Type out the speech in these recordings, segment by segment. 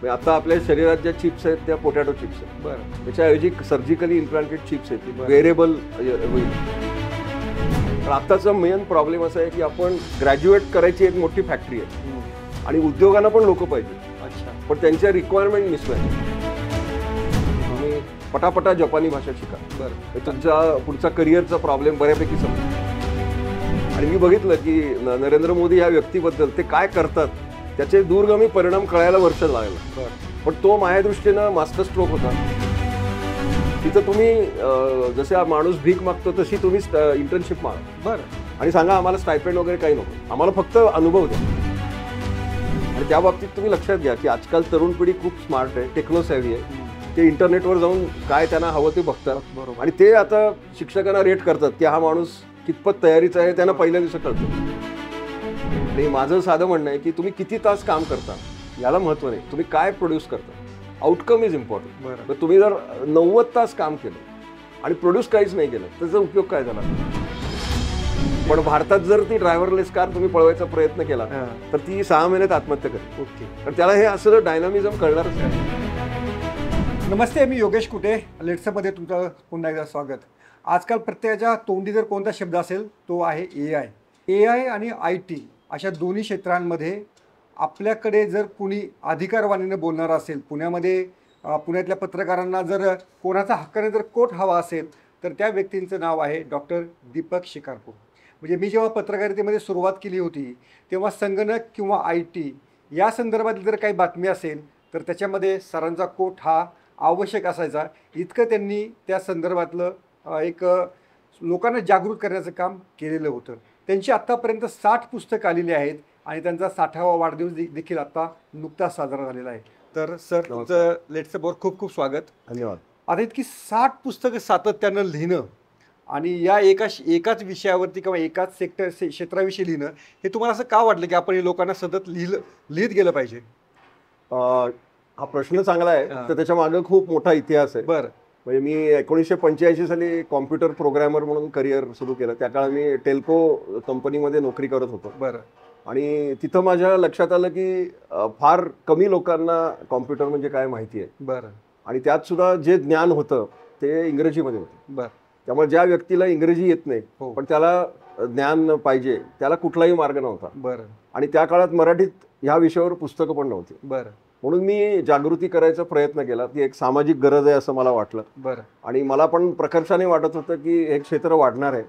आता आपल्या शरीरात ज्या चिप्स आहेत त्या पोटॅटो चिप्स आहेत. बरं. त्याच्याऐवजी सर्जिकली इम्प्लांटेड चिप्स आहेत, वेअरेबल होईल. तर आताचा मेन प्रॉब्लेम असा आहे की आपण ग्रॅज्युएट करायची एक मोठी फॅक्टरी आहे आणि उद्योगांना पण लोक पाहिजे. अच्छा. पण त्यांच्या रिक्वायरमेंट मिसमॅच. तुम्ही पटापटा जपानी भाषा शिका. बरं. तुमचा पुढचा करिअरचा प्रॉब्लेम बऱ्यापैकी समजा. आणि मी बघितलं की नरेंद्र मोदी या व्यक्तीबद्दल ते काय करतात त्याचे दूरगामी परिणाम कळायला वर्ष लागलं. पण तो माझ्या दृष्टीनं मास्टर स्ट्रोक होता. तिथं तुम्ही जसे हा माणूस भीक मागतो तशी तुम्ही इंटर्नशिप मागा. बरं. आणि सांगा आम्हाला स्टायपेंड वगैरे काही नको, आम्हाला फक्त अनुभव द्या. आणि त्या बाबतीत तुम्ही लक्षात घ्या की आजकाल तरुण पिढी खूप स्मार्ट आहे, टेक्नो सेव्ही आहे. ते इंटरनेटवर जाऊन काय त्यांना हवं ते बघतात. बरोबर. आणि ते आता शिक्षकांना रेट करतात की हा माणूस कितपत तयारीचा आहे त्यांना पहिल्या दिवसात कळतं. आणि माझं साधं म्हणणं आहे की तुम्ही किती तास काम करता याला महत्त्व नाही, तुम्ही काय प्रोड्यूस करता. Outcome is important. बरं. तुम्ही जर 90 तास काम केलं आणि प्रोड्यूस काहीच नाही केलं त्याचा उपयोग काय झाला. पण भारतात जर ती ड्रायव्हरलेस कार तुम्ही पळवायचा प्रयत्न केला तर ती 6 महिन्यात आत्महत्या करते. ओके. तर त्याला हे असं डायनामिझम कळणारच आहे. नमस्ते, मी योगेश कुटे. लेट्समध्ये तुमचं पुन्हा एकदा स्वागत. आजकाल प्रत्येकाच्या तोंडी जर कोणता शब्द असेल तो आहे AI. AI आणि IT अशा दोन्ही क्षेत्रांमध्ये आपल्याकडे जर कुणी अधिकारवाणीने बोलणारा असेल, पुण्यातल्या पत्रकारांना जर कोणाचा हक्काने जर कोट हवा असेल तर त्या व्यक्तींचं नाव आहे डॉक्टर दीपक शिकारपूर. म्हणजे मी जेव्हा पत्रकारितेमध्ये सुरुवात केली होती तेव्हा संगणक किंवा IT या संदर्भातली जर काही बातमी असेल तर त्याच्यामध्ये सरांचा कोट हा आवश्यक असायचा. इतकं त्यांनी त्या संदर्भातलं एक लोकांना जागृत करण्याचं काम केलेलं होतं. त्यांची आत्तापर्यंत 60 पुस्तकं आलेली आहेत आणि त्यांचा 60वा वाढदिवस देखील आत्ता नुकताच साजरा झालेला आहे. तर सर तुमचं लेट्सवर खूप खूप स्वागत. धन्यवाद. आता इतकी 60 पुस्तकं सातत्यानं लिहिणं आणि या एकाच विषयावरती किंवा एकाच क्षेत्राविषयी लिहिणं हे तुम्हाला असं का वाटलं की आपण हे लोकांना सतत लिहित गेलं पाहिजे? हा प्रश्न चांगला आहे. तर त्याच्या मागे खूप मोठा इतिहास आहे. बरं. म्हणजे मी 1985 साली कॉम्प्युटर प्रोग्रॅमर म्हणून करिअर सुरू केलं. त्या काळात मी टेल्को कंपनीमध्ये नोकरी करत होतो. बरं. आणि तिथं माझ्या लक्षात आलं की फार कमी लोकांना कॉम्प्युटर म्हणजे काय माहिती आहे. बरं. आणि त्यात सुद्धा जे ज्ञान होतं ते इंग्रजीमध्ये होतं. बरं. त्यामुळे ज्या व्यक्तीला इंग्रजी येत नाही पण त्याला ज्ञान पाहिजे त्याला कुठलाही मार्ग नव्हता. बरं. आणि त्या काळात मराठीत ह्या विषयावर पुस्तकं पण नव्हती. बरं. म्हणून मी जागृती करायचा प्रयत्न केला. ती एक सामाजिक गरज आहे असं मला वाटलं. बरं. आणि मला पण प्रकर्षाने वाटत होतं की हे क्षेत्र वाढणार आहे,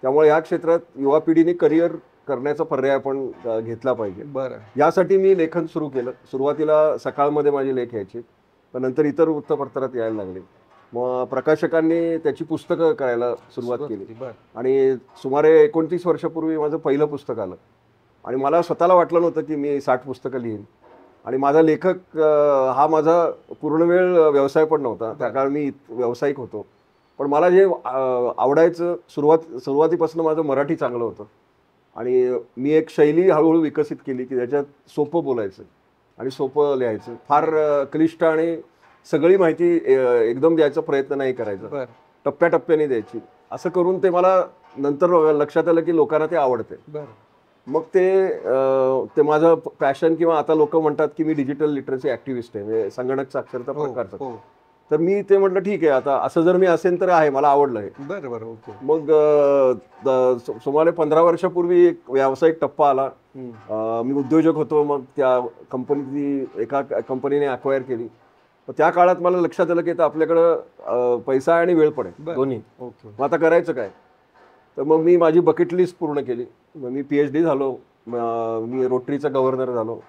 त्यामुळे या क्षेत्रात युवा पिढीने करिअर करण्याचा पर्याय आपण घेतला पाहिजे. बरं. यासाठी मी लेखन सुरू केलं. सुरुवातीला सकाळमध्ये माझे लेख यायचे, पण नंतर इतर वृत्तपत्रात यायला लागले. मग प्रकाशकांनी त्याची पुस्तकं करायला सुरुवात केली. आणि सुमारे 29 वर्षापूर्वी माझं पहिलं पुस्तक आलं. आणि मला स्वतःला वाटलं नव्हतं की मी 60 पुस्तकं लिहीन. आणि माझा लेखक हा माझा पूर्णवेळ व्यवसाय पण नव्हता. त्या काळात मी व्यावसायिक होतो. पण मला जे आवडायचं सुरुवातीपासून माझं मराठी चांगलं होतं. आणि मी एक शैली हळूहळू विकसित केली की त्याच्यात सोपं बोलायचं आणि सोपं लिहायचं. फार क्लिष्ट आणि सगळी माहिती एकदम द्यायचा प्रयत्न नाही करायचा, टप्प्याटप्प्याने द्यायची. असं करून ते मला नंतर लक्षात आलं की लोकांना ते आवडते. मग ते माझं पॅशन, किंवा आता लोक म्हणतात की मी डिजिटल लिटरसी ॲक्टिव्हिस्ट आहे, म्हणजे संगणक साक्षरता प्रकारचा. तर मी ते म्हटलं ठीक आहे, आता असं जर मी असेल तर आहे, मला आवडलं आहे. बरोबर. मग सुमारे 15 वर्षापूर्वी एक व्यावसायिक टप्पा आला. मी उद्योजक होतो. मग त्या एका कंपनीने अक्वायर केली. त्या काळात मला लक्षात आलं की आता आपल्याकडं पैसा आणि वेळ पण आहे, दोन्ही. मग आता करायचं काय? तर मग मी माझी बकेट लिस्ट पूर्ण केली. मग मी PhD झालो, मी रोटरीचा गव्हर्नर झालो.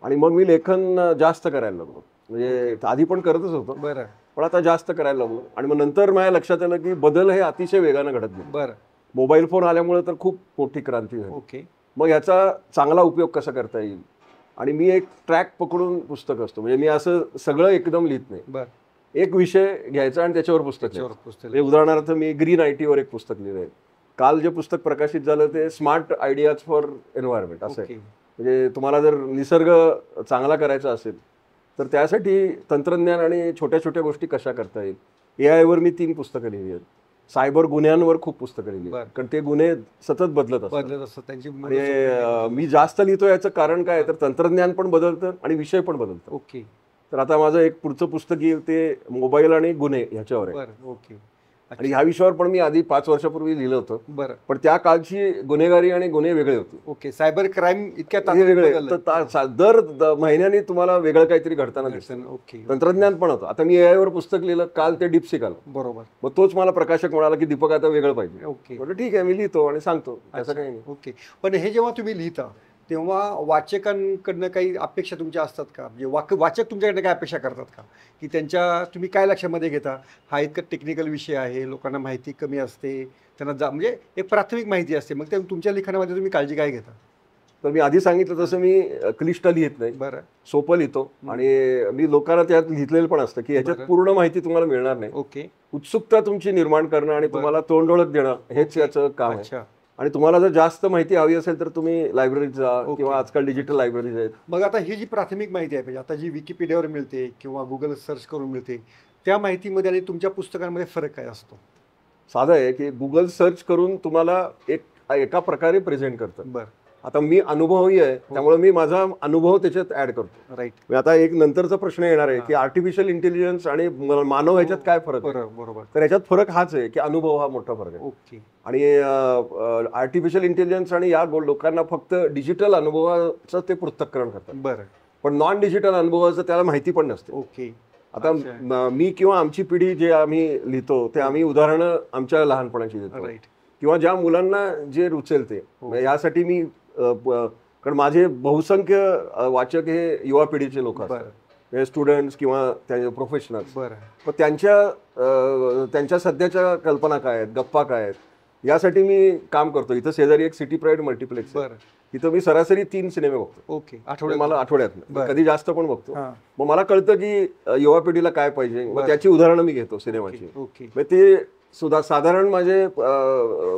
आणि मग मी लेखन जास्त करायला लागलो. म्हणजे आधी पण करतच होतो, पण आता जास्त करायला लागलो. आणि मग नंतर माझ्या लक्षात आलं की बदल हे अतिशय वेगानं घडत गेले. मोबाईल फोन आल्यामुळे तर खूप मोठी क्रांती झाली. मग याचा चांगला उपयोग कसा करता येईल. आणि मी एक ट्रॅक पकडून पुस्तक असतो, म्हणजे मी असं सगळं एकदम लिहित नाही. एक विषय घ्यायचा आणि त्याच्यावर पुस्तक. उदाहरणार्थ मी ग्रीन IT वर एक पुस्तक लिहिलंय. काल जे पुस्तक प्रकाशित झालं ते स्मार्ट आयडियाज फॉर एन्व्हायरमेंट असं आहे. म्हणजे तुम्हाला जर निसर्ग चांगला करायचा असेल तर त्यासाठी तंत्रज्ञान आणि छोट्या छोट्या गोष्टी कशा करता येईल. AI वर मी 3 पुस्तकं लिहिली आहेत. सायबर गुन्ह्यांवर खूप पुस्तकं लिहिली, कारण ते गुन्हे सतत बदलत असतात. मी जास्त लिहितो याचं कारण काय तर तंत्रज्ञान पण बदलतं आणि विषय पण बदलतो. तर आता माझं एक पुढचं पुस्तक येईल ते मोबाईल आणि गुन्हे ह्याच्यावर आहे. बरं, ओके. आणि ह्या विषयावर पण मी आधी 5 वर्षापूर्वी लिहिलं होतं. बरं, पण त्या काळची गुन्हेगारी आणि गुन्हे वेगळे होते. ओके. सायबर क्राईम इतक्या हे तातडीने वेगळे. बदललंय. तर दर महिन्याने तुम्हाला वेगळं काहीतरी घडताना दिसतं. ओके, तंत्रज्ञान पण होतं. आता मी AI वर पुस्तक लिहिलं काल, ते डीपसीक आलं. बरोबर. मग तोच मला प्रकाशक म्हणाला की दीपक आता वेगळं पाहिजे. ओके, म्हटलं ठीक आहे, मी लिहितो आणि सांगतो, त्याचं काही नाही. ओके. पण हे जेव्हा तुम्ही लिहिता तेव्हा वाचकांकडनं काही अपेक्षा तुमच्या असतात का? म्हणजे वाचक तुमच्याकडनं काय अपेक्षा करतात का? की तुम्ही काय लक्षामध्ये घेता? हा इतका टेक्निकल विषय आहे, लोकांना माहिती कमी असते, त्यांना म्हणजे एक प्राथमिक माहिती असते, मग तुमच्या लिखाणामध्ये तुम्ही काळजी काय घेता? तर मी आधी सांगितलं तसं मी क्लिष्ट लिहित नाही, बरं, सोपं लिहितो. आणि मी लोकांना त्यात लिहिलेलं पण असतं की ह्याच्यात पूर्ण माहिती तुम्हाला मिळणार नाही. ओके, उत्सुकता तुमची निर्माण करणं आणि तुम्हाला तोंड ओळख देणं हेच याचं काम आहे. अच्छा. आणि तुम्हाला जर जास्त माहिती हवी असेल तर तुम्ही लायब्ररीत जा, किंवा आजकाल डिजिटल लायब्ररीज आहेत. मग आता ही जी प्राथमिक माहिती आहे, म्हणजे आता जी विकिपीडियावर मिळते किंवा गुगल सर्च करून मिळते, त्या माहितीमध्ये आणि तुमच्या पुस्तकांमध्ये फरक काय असतो? साधं आहे की गुगल सर्च करून तुम्हाला एका प्रकारे प्रेझेंट करतं. बरं, आता मी अनुभवी आहे, त्यामुळे मी माझा अनुभव त्याच्यात ऍड करतो. राईट. आता एक नंतरचा प्रश्न येणार आहे की आर्टिफिशियल इंटेलिजन्स आणि मानव ह्याच्यात काय फरक आहे. बरोबर. तर याच्यात फरक हाच आहे की अनुभव हा मोठा फरक आहे. ओके. आणि आर्टिफिशियल इंटेलिजन्स आणि या लोकांना फक्त डिजिटल अनुभवाचं ते पृथक्करण करतात. बरं, पण नॉन डिजिटल अनुभवाचं त्याला माहिती पण नसते. ओके. आता मी किंवा आमची पिढी जे आम्ही लिहितो ते आम्ही उदाहरणं आमच्या लहानपणाची देतो, राईट. किंवा ज्या मुलांना जे रुचेल ते. यासाठी मी कारण माझे बहुसंख्य वाचक हे युवा पिढीचे लोक असतात, स्टुडंट्स किंवा प्रोफेशनल्स. बरं, पण त्यांच्या सध्याच्या कल्पना काय आहेत, गप्पा काय आहेत, यासाठी मी काम करतो. इथं शेजारी एक सिटी प्राईड मल्टिप्लेक्स आहे. बरं, तिथं मी सरासरी 3 सिनेमे बघतो. ओके. मला आठवड्यात कधी जास्त पण बघतो. हां. मग मला कळतं की युवा पिढीला काय पाहिजे, मग त्याची उदाहरणं मी घेतो सिनेमाची. ओके. मग ते सुद्धा साधारण माझे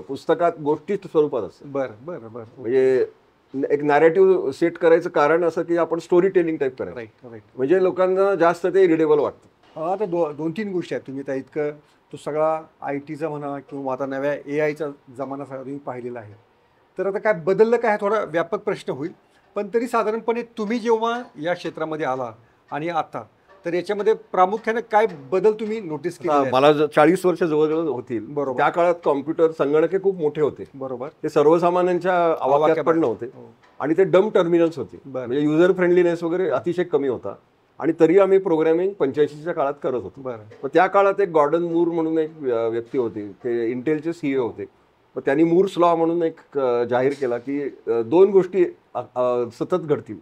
पुस्तकात गोष्टी स्वरूपात असतं. बरं, बरं, बरं. म्हणजे एक नॅरेटिव्ह सेट करायचं कारण असं की आपण स्टोरी टेलिंग टाईप करायचं, राईट, राईट. म्हणजे लोकांना जास्त ते रिडेबल वाटतं. आता 2-3 गोष्टी आहेत. तुम्ही त्या इतकं तो सगळा IT चा म्हणा किंवा आता नव्या AI चा जमाना सगळा तुम्ही पाहिलेला आहे. तर आता काय बदललं काय, हा थोडा व्यापक प्रश्न होईल. पण तरी साधारणपणे तुम्ही जेव्हा या क्षेत्रामध्ये आला आणि आता, तर याच्यामध्ये प्रामुख्याने काय बदल तुम्ही नोटीस केले? मला 40 वर्ष जवळजवळ होतील. बरोबर. त्या काळात कॉम्प्युटर, संगणक हे खूप मोठे होते. बरोबर. ते सर्वसामान्यांच्या आवाक्यात पण नव्हते. आणि ते डम टर्मिनल्स होते, म्हणजे युजर फ्रेंडलीनेस वगैरे अतिशय कमी होता. आणि तरी आम्ही प्रोग्रॅमिंग 85च्या काळात करत होतो. बरं. त्या काळात एक गॉर्डन मूर म्हणून एक व्यक्ती होते, ते इंटेलचे CEO होते. मग त्यांनी मूर्स लॉ म्हणून एक जाहीर केला की 2 गोष्टी सतत घडतील.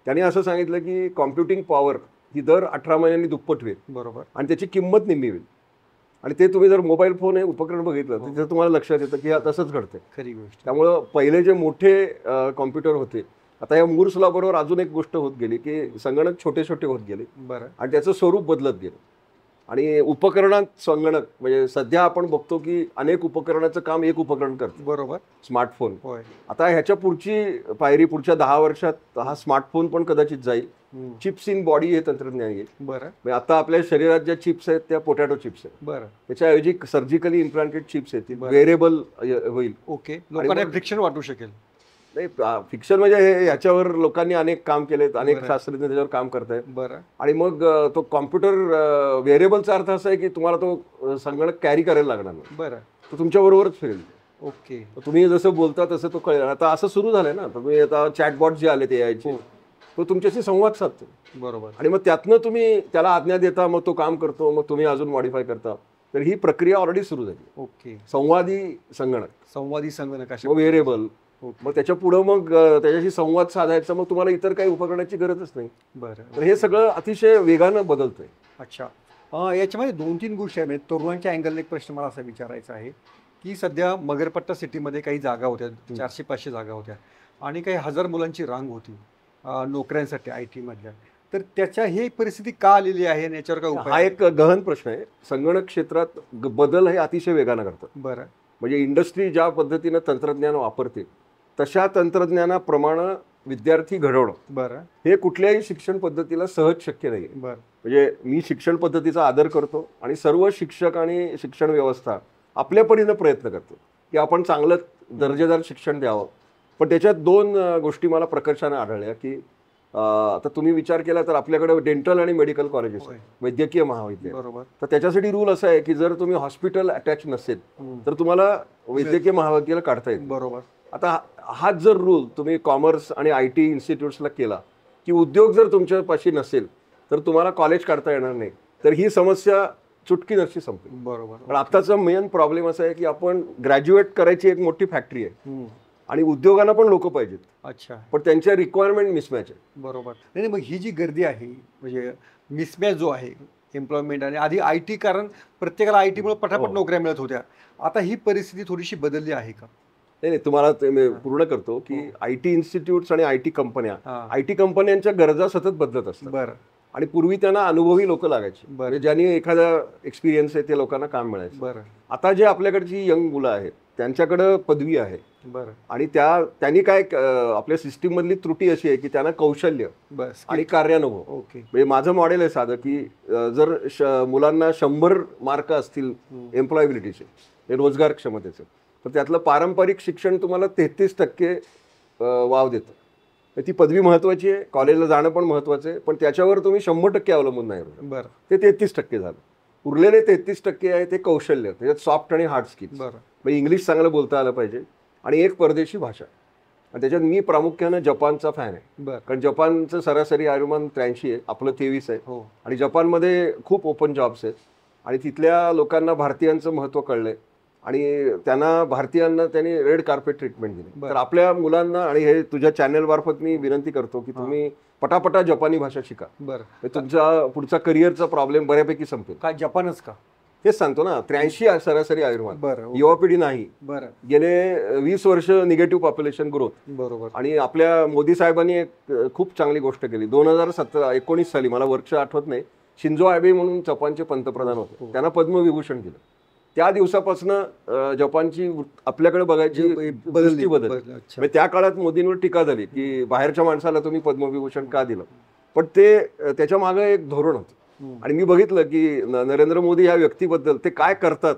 त्यांनी असं सांगितलं की कॉम्प्युटिंग पॉवर ही दर 18 महिन्यांनी दुप्पट होईल. बरोबर. आणि त्याची किंमत निम्मी होईल. आणि ते तुम्ही जर मोबाईल फोन हे उपकरण बघितलं तर तिथं तुम्हाला लक्षात येतं की तसंच घडतंय. खरी गोष्ट. त्यामुळं पहिले जे मोठे कॉम्प्युटर होते, आता या मूर्स लॉ बरोबर अजून एक गोष्ट होत गेली की संगणक छोटे छोटे होत गेले. बरं. आणि त्याचं स्वरूप बदलत गेलं. आणि उपकरणात संगणक, म्हणजे सध्या आपण बघतो की अनेक उपकरणाचं काम एक उपकरण करतं. बरोबर. स्मार्टफोन. होय. आता ह्याच्या पुढची पायरी पुढच्या 10 वर्षात हा स्मार्टफोन पण कदाचित जाईल. चिप्स इन बॉडी हे तंत्रज्ञान येईल. बरं. म्हणजे आता आपल्या शरीरात ज्या चिप्स आहेत त्या पोटॅटो चिप्स आहेत. बरं. त्याच्याऐवजी सर्जिकली इम्प्लांटेड चिप्स येतील, वेअरेबल होईल. ओके. लोकांना फ्रिक्शन वाटू शकेल. नाही, फिक्शन म्हणजे ह्याच्यावर लोकांनी अनेक काम केलेत, अनेक शास्त्रज्ञ त्याच्यावर काम करतायत. बरं. आणि मग तो कॉम्प्युटर वेअरेबलचा अर्थ असा आहे की तुम्हाला तो संगणक कॅरी करायला लागणार नाही. बरं. तो तुमच्या बरोबरच फिरेल. ओके. तुम्ही जसं बोलता तसं तो कळेल. आता असं सुरू झालंय ना, तुम्ही आता चॅटबॉट जे आले ते AI चे, तो तुमच्याशी संवाद साधतो. बरोबर. आणि मग त्यातनं तुम्ही त्याला आज्ञा देता, मग तो काम करतो, मग तुम्ही अजून मॉडिफाय करता. तर ही प्रक्रिया ऑलरेडी सुरू झाली. ओके. संवादी संगणक, संवादी संगणक अशा. मग वेअरेबल, मग त्याच्या पुढं मग त्याच्याशी संवाद साधायचा, मग तुम्हाला इतर काही उपकरणाची गरजच नाही. बरं. तर हे सगळं अतिशय वेगानं बदलतंय. अच्छा. याच्यामध्ये 2-3 गोष्टी आहेत. तरुणांच्या अँगलने एक प्रश्न मला असा विचारायचा आहे की सध्या मगरपट्टा सिटीमध्ये काही जागा होत्या, 400-500 जागा होत्या आणि काही हजार मुलांची रांग होती नोकऱ्यांसाठी IT मधल्या. तर त्याच्या ही परिस्थिती का आलेली आहे आणि याच्यावर काय उपाय? हा एक गहन प्रश्न आहे. संगणक क्षेत्रात बदल हे अतिशय वेगानं करतात. बरं. म्हणजे इंडस्ट्री ज्या पद्धतीनं तंत्रज्ञान वापरते तशा तंत्रज्ञानाप्रमाणे विद्यार्थी घडवणं, बरं, हे कुठल्याही शिक्षण पद्धतीला सहज शक्य नाही. बरं. म्हणजे मी शिक्षण पद्धतीचा आदर करतो आणि सर्व शिक्षक आणि शिक्षण व्यवस्था आपल्या परीनं प्रयत्न करतो की आपण चांगलं दर्जेदार शिक्षण द्यावं. पण त्याच्यात 2 गोष्टी मला प्रकर्षाने आढळल्या की आता तुम्ही विचार केला तर आपल्याकडे डेंटल आणि मेडिकल कॉलेजेस होय. वैद्यकीय महाविद्यालय. बरोबर. तर त्याच्यासाठी रूल असा आहे की जर तुम्ही हॉस्पिटल अटॅच नसेल तर तुम्हाला वैद्यकीय महाविद्यालय काढता येईल. बरोबर. आता हाच जर रूल तुम्ही कॉमर्स आणि IT इन्स्टिट्यूट्सला केला की उद्योग जर तुमच्यापाशी नसेल तर तुम्हाला कॉलेज काढता येणार नाही, तर ही समस्या चुटकीनरशी संपेल. बरोबर. पण आत्ताचा मेन प्रॉब्लेम असा आहे की आपण ग्रॅज्युएट करायची एक मोठी फॅक्टरी आहे आणि उद्योगांना पण लोक पाहिजेत, अच्छा. पण त्यांच्या रिक्वायरमेंट मिसमॅच आहे. बरोबर. नाही मग ही जी गर्दी आहे म्हणजे मिसमॅच जो आहे एम्प्लॉयमेंट आणि आधी IT, कारण प्रत्येकाला IT मुळे पटापट हो. नोकऱ्या मिळत होत्या. आता ही परिस्थिती थोडीशी बदलली आहे का? नाही, तुम्हाला ते मी पूर्ण करतो की IT इन्स्टिट्यूट्स आणि IT कंपन्या, हा. IT कंपन्यांच्या गरजा सतत बदलत असतात. बरं. आणि पूर्वी त्यांना अनुभवी लोक लागायची, बरं. म्हणजे ज्यांनी एखादा एक्सपिरियन्स आहे ते लोकांना काम मिळायचं. बरं. आता जे आपल्याकडची यंग मुलं आहेत त्यांच्याकडे पदवी आहे बरं. आणि त्यांनी काय आपल्या सिस्टीम मधली त्रुटी अशी आहे की त्यांना कौशल्य बस आणि कार्यानुभव. ओके. म्हणजे माझं मॉडेल आहे साधं की जर मुलांना 100 मार्क असतील एम्प्लॉयबिलिटीचे, हे रोजगार क्षमतेचे, तर त्यातलं पारंपरिक शिक्षण तुम्हाला 33% वाव देतं. ती पदवी महत्वाची आहे, कॉलेजला जाणं पण महत्वाचं आहे, पण त्याच्यावर तुम्ही 100% अवलंबून नाही राहू. बरं. ते 33% झालं. उरलेले 33% आहे ते कौशल्य, त्याच्यात सॉफ्ट आणि हार्ड स्किल्स. बरं. म्हणजे इंग्लिश चांगलं बोलता आलं पाहिजे आणि एक परदेशी भाषा. आणि त्याच्यात मी प्रामुख्यानं जपानचा फॅन आहे. बरं. कारण जपानचं सरासरी आयुर्मान 83 आहे, आपलं 23 आहे. हो. आणि जपानमध्ये खूप ओपन जॉब्स आहेत आणि तिथल्या लोकांना भारतीयांचं महत्त्व कळलंय आणि त्यांना भारतीयांना त्यांनी रेड कार्पेट ट्रीटमेंट दिली. बरं. तर आपल्या मुलांना, आणि हे तुझ्या चॅनल मार्फत मी विनंती करतो की तुम्ही पटापटा जपानी भाषा शिका. बरं. म्हणजे तुमचा पुढचा करिअरचा प्रॉब्लेम बऱ्यापैकी संपेल. काय जपानच का? तेच सांगतो ना, 83 सरासरी आयुर्मान. बरं. युवा पिढी नाही. बरं. गेले 20 वर्ष निगेटिव्ह पॉप्युलेशन ग्रोथ. बरोबर. आणि आपल्या मोदी साहेबांनी एक खूप चांगली गोष्ट केली. 2019 साली, मला वर्ष आठवत नाही, शिंजो आबे म्हणून जपानचे पंतप्रधान होते, त्यांना पद्मविभूषण दिलं. त्या दिवसापासून जपानची आपल्याकडे बघायची दृष्टी बदलली. म्हणजे त्या काळात मोदींवर टीका झाली की बाहेरच्या माणसाला तुम्ही पद्मविभूषण का दिलं, पण ते त्याच्या मागे एक धोरण होतं. आणि मी बघितलं की नरेंद्र मोदी या व्यक्तीबद्दल ते काय करतात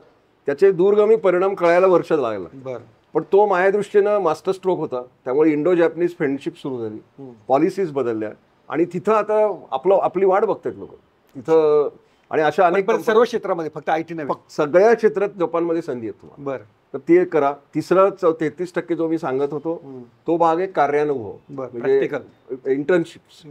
त्याचे दूरगामी परिणाम कळायला वर्ष लागला. बरं. पण तो माझ्या दृष्टीनं मास्टर स्ट्रोक होता. त्यामुळे इंडो जॅपनीज फ्रेंडशिप सुरू झाली, पॉलिसीज बदलल्या आणि तिथं आता आपली वाट बघतात लोक तिथं. आणि अशा अनेक सर्व क्षेत्रामध्ये, फक्त IT नाही, सगळ्या क्षेत्रात जपानमध्ये संधी आहेत तुम्हाला. बरं. तर ते करा. तिसरा 33% जो मी सांगत होतो तो भाग आहे कार्यानुभव, प्रॅक्टिकल इंटर्नशिप्स,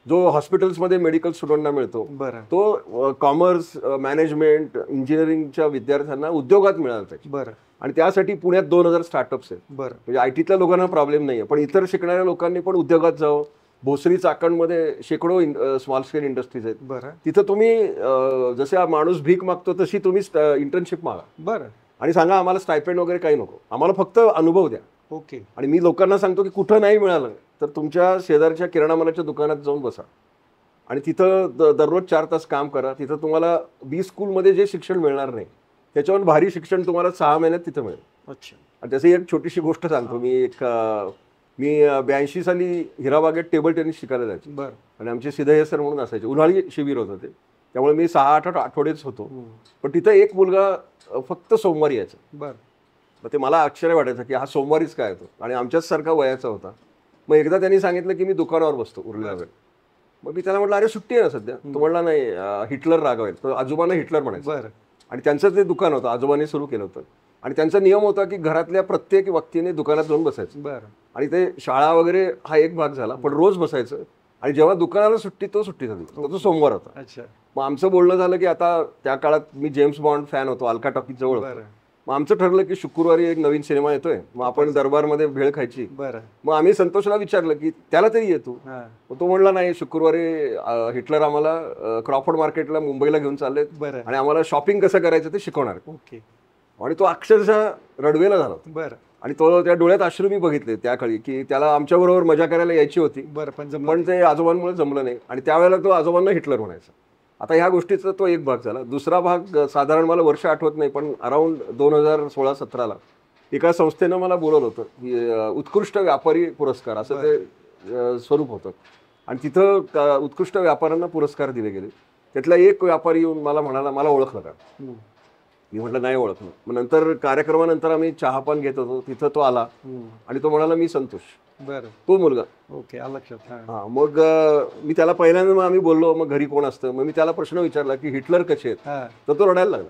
जो हॉस्पिटल्समध्ये मेडिकल स्टुडंटना मिळतो. बरं. तो कॉमर्स, मॅनेजमेंट, इंजिनिअरिंगच्या विद्यार्थ्यांना उद्योगात मिळाला पाहिजे. बरं. आणि त्यासाठी पुण्यात 2000 स्टार्टअप्स आहेत. बरं. म्हणजे ITतल्या लोकांना प्रॉब्लेम नाही आहे, पण इतर शिकणाऱ्या लोकांनी पण उद्योगात जावं. भोसरी चाकणमध्ये शेकडो स्मॉल स्केल इंडस्ट्रीज आहेत. बरं. तिथं तुम्ही जसे माणूस भीक मागतो तशी तुम्ही इंटर्नशिप मागा. बरं. आणि सांगा आम्हाला स्टायपेंड वगैरे काही नको, आम्हाला फक्त अनुभव द्या. ओके. आणि मी लोकांना सांगतो की कुठं नाही मिळालं तर तुमच्या शेजारच्या किराणा मालाच्या दुकानात जाऊन बसा आणि तिथं दररोज 4 तास काम करा. तिथं तुम्हाला बी स्कूलमध्ये जे शिक्षण मिळणार नाही त्याच्यावर भारी शिक्षण तुम्हाला 6 महिन्यात तिथं मिळेल. अच्छा. आणि त्याची एक छोटीशी गोष्ट सांगतो. मी 82 साली हिराबागेत टेबल टेनिस शिकायला जायचे. बरं. आणि आमचे सिद्धय्या सर म्हणून असायचे, उन्हाळी शिबिर होतं ते, त्यामुळे मी 6-8 आठवडेच होतो. पण तिथं एक मुलगा फक्त सोमवारी यायचा. बरं. मग ते मला आश्चर्य वाटायचं की हा सोमवारीच काय येतो, आणि आमच्याच सारखा वयाचा होता. मग एकदा त्यांनी सांगितलं की मी दुकानावर बसतो उरलेला वेळ. मग मी त्याला म्हटलं अरे सुट्टी आहे ना सध्या. तो म्हणला नाही, हिटलर रागवेल. तो आजोबांना हिटलर म्हणायचं. बरं. आणि त्यांचं ते दुकान होतं, आजोबांनी सुरू केलं होतं. आणि त्यांचा नियम होता की घरातल्या प्रत्येक व्यक्तीने दुकानात जाऊन बसायचं. बरं. आणि ते शाळा वगैरे हा एक भाग झाला, पण रोज बसायचं. आणि जेव्हा दुकानाला सुट्टी, तो सुट्टीचा दिवस, तो सोमवार होता. अच्छा. मग आमचं बोलणं झालं की आता त्या काळात मी जेम्स बॉन्ड फॅन होतो, अल्का टॉकीज जवळ. मग आमचं ठरलं की शुक्रवारी एक नवीन सिनेमा येतोय, मग आपण दरबारमध्ये भेळ खायची. बरं. मग आम्ही संतोषला विचारलं की त्याला तरी येतो. मग तो म्हणला नाही, शुक्रवारी हिटलर आम्हाला क्रॉफर्ड मार्केटला मुंबईला घेऊन चाललेत आणि आम्हाला शॉपिंग कसं करायचं ते शिकवणार. ओके. आणि तो अक्षरशः रडवेला झाला. बरं. आणि तो त्या डोळ्यात अश्रू मी बघितले त्या काळी की त्याला आमच्याबरोबर मजा करायला यायची होती. बरं. पण ते आजोबांमुळे जमलं नाही. आणि त्यावेळेला तो आजोबांना हिटलर म्हणायचा. आता ह्या गोष्टीचा तो एक भाग झाला. दुसरा भाग साधारण मला वर्ष आठवत नाही, पण अराउंड 2016-17ला एका संस्थेनं मला बोलवलं होतं की उत्कृष्ट व्यापारी पुरस्कार असं ते स्वरूप होतं. आणि तिथं उत्कृष्ट व्यापाऱ्यांना पुरस्कार दिले गेले. त्यातला एक व्यापारी येऊन मला म्हणाला, मला ओळखलं का? मी म्हटलं नाही ओळखलं. मग नंतर कार्यक्रमानंतर आम्ही चहापान घेत होतो, तिथं तो आला आणि तो म्हणाला मी संतोष, बरं, तो मुलगा. ओके, आलं लक्षात. हा, मग मी त्याला पहिल्यांदा, मग आम्ही बोललो मग घरी कोण असतं, मग मी त्याला प्रश्न विचारला की हिटलर कसे आहेत, हां, तर तो रडायला लागला.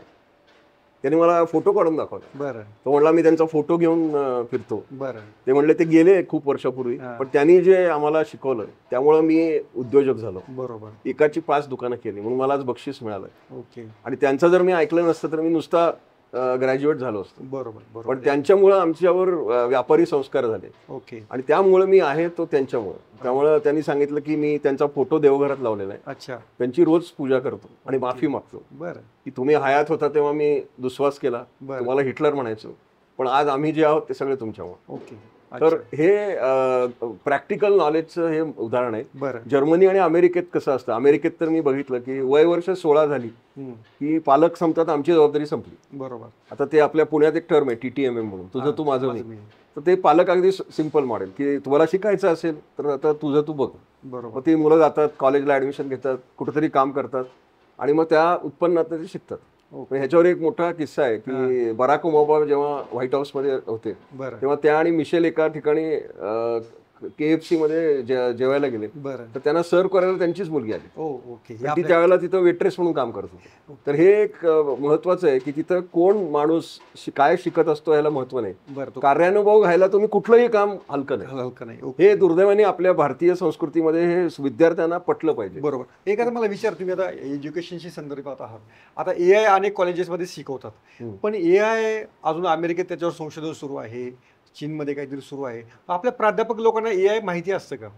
त्याने मला फोटो काढून दाखवला. बरं, तो म्हणला मी त्यांचा फोटो घेऊन फिरतो. बरं, ते म्हणले ते गेले खूप वर्षापूर्वी, हा. पण त्यांनी जे आम्हाला शिकवलं त्यामुळं मी उद्योजक झालो. बरोबर, एकाची 5 दुकानं केली म्हणून मला आज बक्षीस मिळालं. ओके, आणि त्यांचं जर मी ऐकलं नसतं तर मी नुसता ग्रॅज्युएट झालो असतो. बरोबर, पण बरोबर, त्यांच्यामुळं आमच्यावर व्यापारी संस्कार झाले ओके, आणि त्यामुळे मी आहे तो त्यांच्यामुळं. त्यामुळं त्यांनी सांगितलं की मी त्यांचा फोटो देवघरात लावलेला आहे, अच्छा, त्यांची रोज पूजा करतो आणि माफी मागतो बरं, की तुम्ही हयात होता तेव्हा मी दुस्वास केला, बरं. तुम्हाला हिटलर म्हणायचो, पण आज आम्ही जे आहोत ते सगळे तुमच्यामुळे. ओके, तर हे प्रॅक्टिकल नॉलेजचं हे उदाहरण आहे. बरं, जर्मनी आणि अमेरिकेत कसं असतं, अमेरिकेत तर मी बघितलं की वय वर्ष 16 झाली की पालक संपतात, आमची जबाबदारी संपली. बरोबर, आता ते आपल्या पुण्यात एक टर्म आहे TTMM म्हणून, तुझं तू माझं मी. तर ते पालक अगदी सिंपल मॉडेल की तुम्हाला शिकायचं असेल तर आता तुझं तू बघ. बरोबर, मग ती मुलं जातात कॉलेजला ऍडमिशन घेतात, कुठेतरी काम करतात आणि मग त्या उत्पन्नात ते शिकतात. पण ह्याच्यावर एक मोठा किस्सा आहे की बराक ओबामा जेव्हा व्हाईट हाऊसमध्ये होते बरं, तेव्हा त्या आणि मिशेल एका ठिकाणी KFC मध्ये जेवायला गेले, बरं, तर त्यांना सर्व करायला त्यांचीच मुलगी आली. ओ, ओके, ती त्यावेळेला तिथं वेट्रेस म्हणून काम करत होती. तर हे एक महत्वाचं आहे की तिथं कोण माणूस काय शिकत असतो याला महत्व नाही, बरं, तो कार्यानुभव घ्यायला तुम्ही कुठलंही काम हलकं नाही. हलकं नाही, ओके, हे दुर्दैवाने आपल्या भारतीय संस्कृतीमध्ये हे विद्यार्थ्यांना पटलं पाहिजे. बरोबर. एक आता मला विचार, तुम्ही आता एज्युकेशनशी संदर्भात आहात, आता AI अनेक कॉलेजेसमध्ये शिकवतात, पण AI अजून अमेरिकेत त्याच्यावर संशोधन सुरू आहे, चीनमध्ये काहीतरी सुरू आहे, आपल्या प्राध्यापक लोकांना AI माहिती असतं का?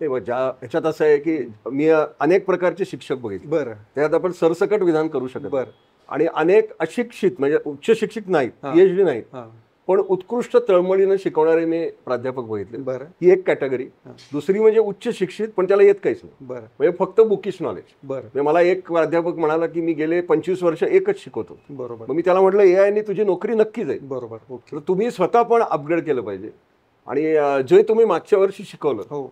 हे बघ, ह्याच्यात असं आहे की मी अनेक प्रकारचे शिक्षक बघितले, बरं, त्यात आपण सरसकट विधान करू शकत. बरं, आणि अनेक अशिक्षित म्हणजे उच्च शिक्षित नाहीत, PhD नाहीत, हां, पण उत्कृष्ट तळमळीनं शिकवणारे मी प्राध्यापक बघितले. बरं, ही एक कॅटेगरी. दुसरी म्हणजे उच्च शिक्षित पण त्याला येत काहीच नाही, बरं, म्हणजे फक्त बुकिश नॉलेज. बरं, म्हणजे मला एक प्राध्यापक म्हणाला की मी गेले 25 वर्ष एकच शिकवतो. बरोबर, मग मी त्याला म्हटलं AI ने तुझी नोकरी नक्की जाईल, बरोबर, ओके, तर तुम्ही स्वतः पण अपग्रेड केलं पाहिजे. आणि जे तुम्ही मागच्या वर्षी शिकवलं हो,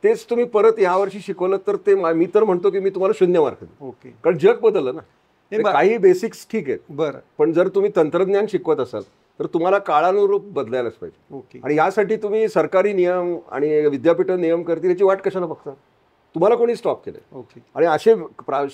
तेच तुम्ही परत या वर्षी शिकवलं तर ते मी तर म्हणतो की मी तुम्हाला 0 मार्क देईन. ओके, कारण जग बदललं ना. हे काही बेसिक्स ठीक आहेत, बरं, पण जर तुम्ही तंत्रज्ञान शिकवत असाल तर तुम्हाला काळानुरूप बदलायलाच पाहिजे. ओके, आणि यासाठी तुम्ही सरकारी नियम आणि विद्यापीठ नियम करतील याची वाट कशाला बघता, तुम्हाला कोणी स्टॉप केलंय. ओके, आणि असे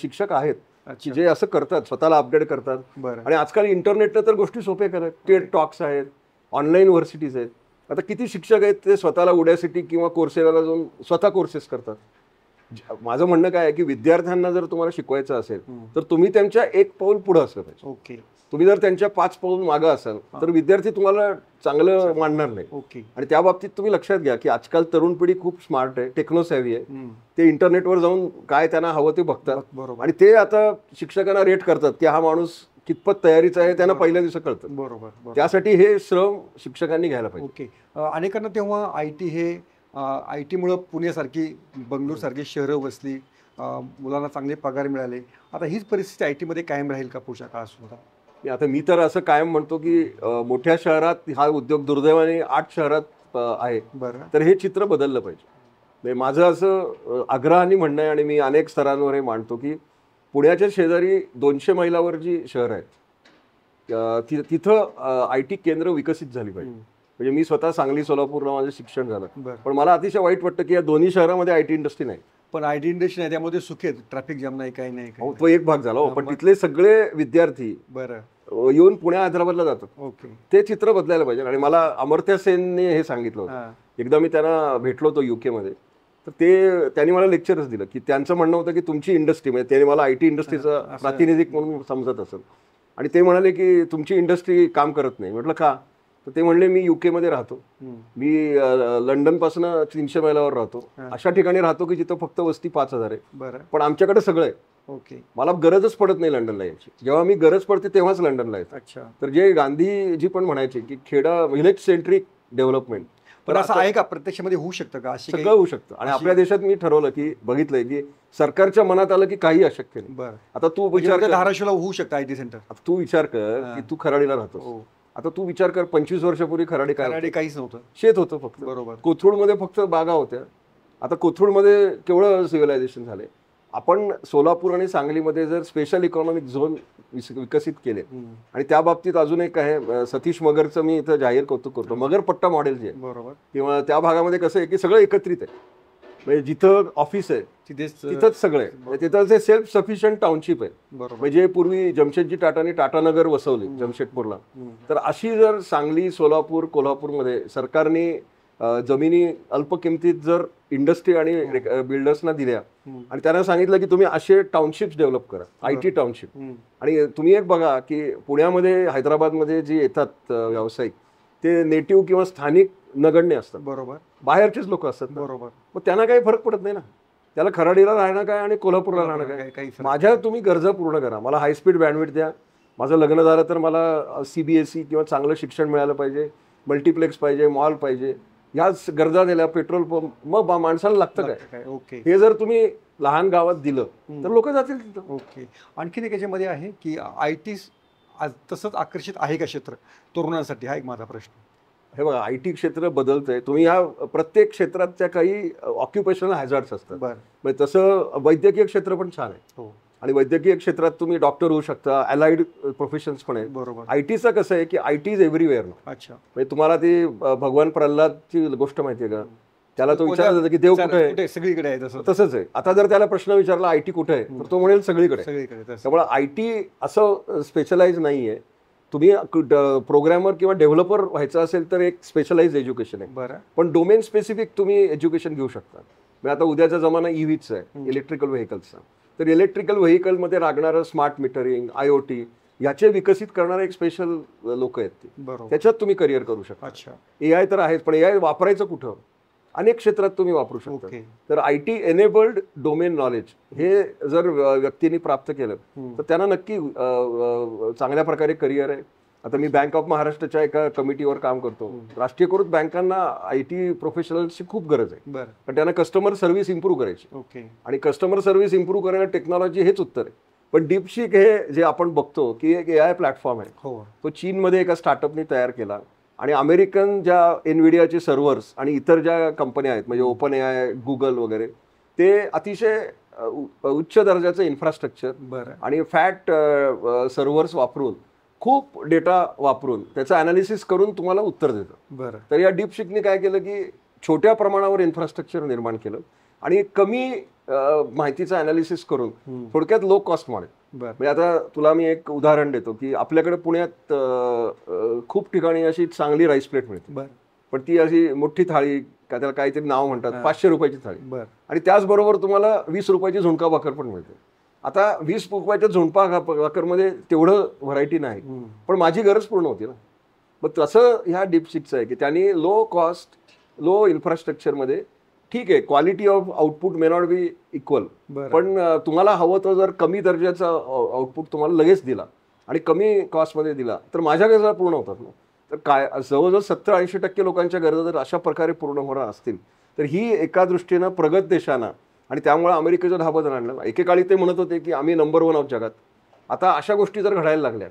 शिक्षक आहेत की अच्छा, जे असं करतात, स्वतःला अपग्रेड करतात. बरं, आणि आजकाल इंटरनेटनं तर गोष्टी सोप्या करतात, टेड टॉक्स आहेत, ऑनलाईन युनिव्हर्सिटीज आहेत. आता किती शिक्षक आहेत ते स्वतःला उड्यासिटी किंवा कोर्सेराला जाऊन स्वतः कोर्सेस करतात. माझं म्हणणं काय आहे की विद्यार्थ्यांना जर तुम्हाला शिकवायचं असेल तर तुम्ही त्यांच्या एक पाऊल पुढे असलं पाहिजे. ओके, तुम्ही जर त्यांच्या 5 पाऊल मागं असाल तर विद्यार्थी तुम्हाला चांगलं मांडणार नाही. ओके, आणि त्या बाबतीत तुम्ही लक्षात घ्या की आजकाल तरुण पिढी खूप स्मार्ट आहे, टेक्नोसॅव्ही आहे. ते इंटरनेटवर जाऊन काय त्यांना हवं ते बघतात बरोबर, आणि ते आता शिक्षकांना रेट करतात की हा माणूस कितपत तयारीचा आहे, त्यांना पहिल्या दिवशी कळतं. बरोबर, बरोबर, त्यासाठी हे श्रम शिक्षकांनी घ्यायला पाहिजे. ओके. अनेकांना तेव्हा IT हे IT मुळे पुण्यासारखी, बंगलोरसारखी शहरं वसली, मुलांना चांगले पगार मिळाले. आता हीच परिस्थिती IT मध्ये कायम राहील का पुढच्या काळात सुद्धा? आता मी तर असं कायम म्हणतो की मोठ्या शहरात हा उद्योग दुर्दैवाने 8 शहरात आहे, बरं, तर हे चित्र बदललं पाहिजे. म्हणजे माझं असं आग्रहाने म्हणणं आहे आणि मी अनेक स्तरांवर हे मांडतो की पुण्याच्या शेजारी 200 मैलावर जी शहर आहेत तिथं IT केंद्र विकसित झाली पाहिजे. म्हणजे मी स्वतः सांगली सोलापूरला माझं शिक्षण झालं, बरं, पण मला अतिशय वाईट वाटतं की या दोन्ही शहरामध्ये IT इंडस्ट्री नाही. पण IT इंडस्ट्री नाही, त्यामध्ये सुखेत, ट्रॅफिक जाम नाही, काही नाही, काही तो एक भाग झाला हो. पण तिथले सगळे विद्यार्थी बरं, येऊन पुणे हैदराबादला जातात. ओके, ते चित्र बदलायला पाहिजे. आणि मला अमर्त्य सेनने हे सांगितलं होतं. हां, एकदा मी त्यांना भेटलो होतो UK मध्ये, तर त्यांनी मला लेक्चरच दिलं की त्यांचं म्हणणं होतं की तुमची इंडस्ट्री, म्हणजे त्यांनी मला IT इंडस्ट्रीचा प्रातिनिधिक म्हणून समजत असेल, आणि ते म्हणाले की तुमची इंडस्ट्री काम करत नाही. म्हटलं का? तर ते म्हणले मी UK मध्ये राहतो, मी लंडन पासून 300 मैलावर राहतो, अशा ठिकाणी राहतो की जिथं फक्त वस्ती 5000 आहे, बरं, पण आमच्याकडे सगळं आहे. ओके, मला गरजच पडत नाही लंडनला यायची. जेव्हा मी गरज पडते तेव्हाच लंडनला येतो. अच्छा. तर जे गांधीजी पण म्हणायचे की खेडा व्हिलेज सेंट्रिक डेव्हलपमेंट, पण असं आहे का, प्रत्यक्षामध्ये होऊ शकतं का? अशी सगळं होऊ शकतं. आणि आपल्या देशात मी ठरवलं की बघितलंय की सरकारच्या मनात आलं की काही अशक्य नाही. बरं, आता तू विचार कर, धाराशिवला होऊ शकतं IT सेंटर. तू विचार कर की तू खराडीला राहतोस. आता तू विचार कर 25 वर्षापूर्वी खराडी काय होतं? काहीच नव्हतं, शेत होतं फक्त. बरोबर, कोथरूडमध्ये फक्त बागा होत्या. आता कोथरूडमध्ये केवढं सिव्हिलायझेशन झालंय. आपण सोलापूर आणि सांगलीमध्ये जर स्पेशल इकॉनॉमिक झोन विकसित केले आणि त्या बाबतीत अजून एक आहे, सतीश मगरचं मी इथं जाहीर कौतुक करतो. मगर पट्टा मॉडेल जे आहे बरोबर, किंवा त्या भागामध्ये कसं आहे की सगळं एकत्रित आहे. म्हणजे जिथं ऑफिस आहे तिथंच सगळं आहे. म्हणजे तिथं जे सेल्फ सफिशियंट टाउनशिप आहे. बरोबर. म्हणजे पूर्वी जमशेदजी टाटाने टाटानगर वसवली जमशेदपूरला, तर अशी जर सांगली, सोलापूर, कोल्हापूरमध्ये सरकारने जमिनी अल्प किमतीत जर इंडस्ट्री आणि बिल्डर्सना दिल्या आणि त्यांना सांगितलं की तुम्ही असे टाउनशिप्स डेव्हलप करा, IT टाउनशिप. आणि तुम्ही एक बघा की पुण्यामध्ये, हैदराबादमध्ये जे येतात व्यावसायिक, ते नेटिव्ह किंवा स्थानिक नगण्य असतात. बरोबर, बाहेरचेच लोक असतात. बरोबर. मग त्यांना काही फरक पडत नाही ना. त्याला खराडीला राहणं काय आणि कोल्हापूरला राहणं काय. माझ्या तुम्ही गरजा पूर्ण करा. मला हाय स्पीड बँडविड्थ द्या. माझं लग्न झालं तर मला CBSE किंवा चांगलं शिक्षण मिळालं पाहिजे, मल्टिप्लेक्स पाहिजे, मॉल पाहिजे, ह्याच गरजा दिल्या, पेट्रोल पंप. मग माणसाला लागतं काय? ओके. हे जर तुम्ही लहान गावात दिलं तर लोक जातील तिथं. ओके. आणखीन एक याच्यामध्ये आहे की IT तसंच आकर्षित आहे का क्षेत्र तरुणांसाठी, हा एक माझा प्रश्न. हे बघा, IT क्षेत्र बदलतंय. तुम्ही ह्या प्रत्येक क्षेत्रात काही ऑक्युपेशनल हॅझार्ड्स असतात. म्हणजे तसं वैद्यकीय क्षेत्र पण छान आहे. आणि वैद्यकीय क्षेत्रात तुम्ही डॉक्टर होऊ शकता, अलाइड प्रोफेशन्स पण आहे. बरोबर. ITचं कसं आहे की IT इज एव्हरीवेअर ना. अच्छा. म्हणजे तुम्हाला ती भगवान प्रल्हादची गोष्ट माहिती आहे का? त्याला तो विचारला जातो की देव कुठे आहे? सगळीकडे आहे. तसंच आहे. आता जर त्याला प्रश्न विचारला IT कुठे आहे, तर तो म्हणेल सगळीकडे. त्यामुळे IT असं स्पेशलाइज नाहीये. तुम्ही प्रोग्रॅमर किंवा डेव्हलपर व्हायचं असेल तर एक स्पेशलाइज एज्युकेशन आहे. बरं. पण डोमेन स्पेसिफिक तुम्ही एज्युकेशन घेऊ शकता. म्हणजे आता उद्याचा जमाना EVचा आहे, इलेक्ट्रिकल व्हेकल्सचा. तर इलेक्ट्रिकल व्हेकलमध्ये लागणारं स्मार्ट मीटरिंग, IoT याचे विकसित करणारे एक स्पेशल लोक आहेत ते. त्याच्यात तुम्ही करिअर करू शकता. अच्छा. AI तर आहेच, पण AI वापरायचं कुठं? अनेक क्षेत्रात तुम्ही वापरू शकता. तर IT एनेबल्ड डोमेन नॉलेज हे जर व्यक्तींनी प्राप्त केलं तर त्यांना नक्की चांगल्या प्रकारे करिअर आहे. आता मी बँक ऑफ महाराष्ट्राच्या एका कमिटीवर काम करतो. राष्ट्रीयकृत बँकांना IT प्रोफेशनल्सची खूप गरज आहे. पण त्यांना कस्टमर सर्व्हिस इम्प्रूव्ह करायची. आणि कस्टमर सर्व्हिस इम्प्रूव्ह करायला टेक्नॉलॉजी हेच उत्तर आहे. पण डीपशीक हे जे आपण बघतो की एक AI प्लॅटफॉर्म आहे, तो चीनमध्ये एका स्टार्टअपने तयार केला. आणि अमेरिकन ज्या एनव्हिडियाचे सर्व्हर्स आणि इतर ज्या कंपन्या आहेत, म्हणजे OpenAI, गुगल वगैरे, ते अतिशय उच्च दर्जाचं इन्फ्रास्ट्रक्चर आणि फॅट सर्व्हर्स वापरून, खूप डेटा वापरून त्याचं अनालिसिस करून तुम्हाला उत्तर देतं. तर या डीपशिकने काय केलं की छोट्या प्रमाणावर इन्फ्रास्ट्रक्चर निर्माण केलं आणि कमी माहितीचं अनालिसिस करून थोडक्यात लो कॉस्ट मॉडेल. म्हणजे आता तुला मी एक उदाहरण देतो की आपल्याकडे पुण्यात खूप ठिकाणी अशी चांगली राईस प्लेट मिळते, पण ती अशी मोठी थाळी, का त्याला काहीतरी नाव म्हणतात, 500 रुपयाची थाळी. आणि त्याचबरोबर तुम्हाला 20 रुपयाची झुणका भाकर पण मिळते. आता 20 रुपयाच्या झुणका भाकरमध्ये तेवढं व्हरायटी नाही, पण माझी गरज पूर्ण होती ना. मग तसं ह्या डीपशिकचं आहे की त्यांनी लो कॉस्ट, लो इन्फ्रास्ट्रक्चरमध्ये, ठीक आहे, quality of output may not be equal, पण तुम्हाला हवं तर जर कमी दर्जाचा आउटपुट तुम्हाला लगेच दिला आणि कमी कॉस्टमध्ये दिला तर माझ्या गरजा पूर्ण होतात ना. तर काय जवळजवळ 70-80% लोकांच्या गरजा जर अशा प्रकारे पूर्ण होणार असतील तर ही एका दृष्टीनं प्रगत देशांना, आणि त्यामुळे अमेरिकेचं धाबं जर आणलं. एकेकाळी ते म्हणत होते की आम्ही नंबर 1 आहोत जगात. आता अशा गोष्टी जर घडायला लागल्या